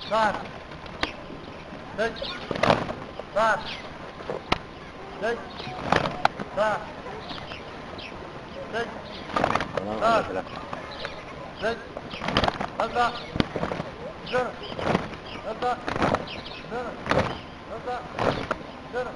صار دج صار دج صار دج صار دج غلطة زر غلطة زر غلطة زر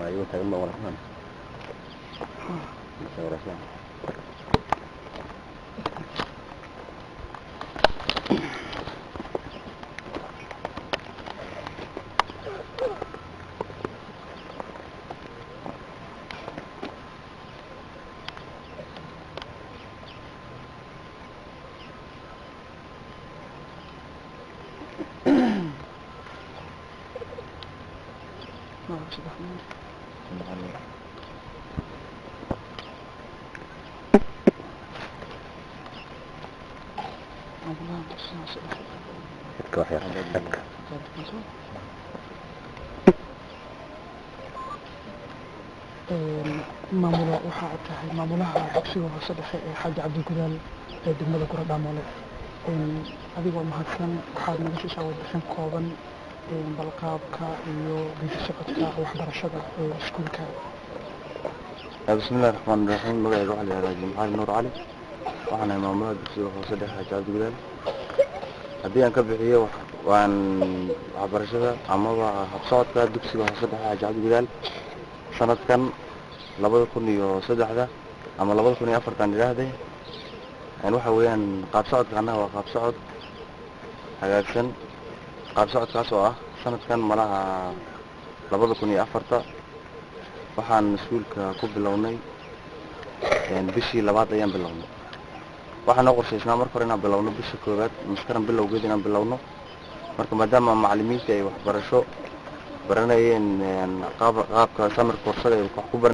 Ayun, tayo mo wala man. Sa oras lang. Dadka wax yar dadka maamulo waxa aad tahay maamulaha dugsiga hoose dhexe ee xaaji cabdigudaal ee degmada Kuradhaamole. adigoo mahadsan waxaad naga siisaa warbixin kooban balqaabka iyo geedi socodka waxbarashada ee iskuulka. bismillahi raxmaani raxiim magacayga waxaa la yihahdaa jimcaali nuur cali waxaana maamulaha dugsiga hoose dhexe xaaji cabdigudaal. haddii aan ka bixiyo waan waxbarashada amaba habsocodka dugsiga hoose dhexe xaaji cabdigudaal sanadkan 2003 ama 2004 idhaahday waxa weeyaan qaab socodka annaga waa qaab socod hagaagsan. qaab socodkaas oo ah sanadkan malaha 2004 waxaan iskuulka ku bilownay bishii labaad ayaan bilownay waxaan noo qorshaysnaa marka hore inaan bilowno bisha koowaad mushtaran bilowgeed inaan bilowno marka maadaama macallimiinta ay waxbarasho baranayeen qaabka samirka koorsada ay wax ku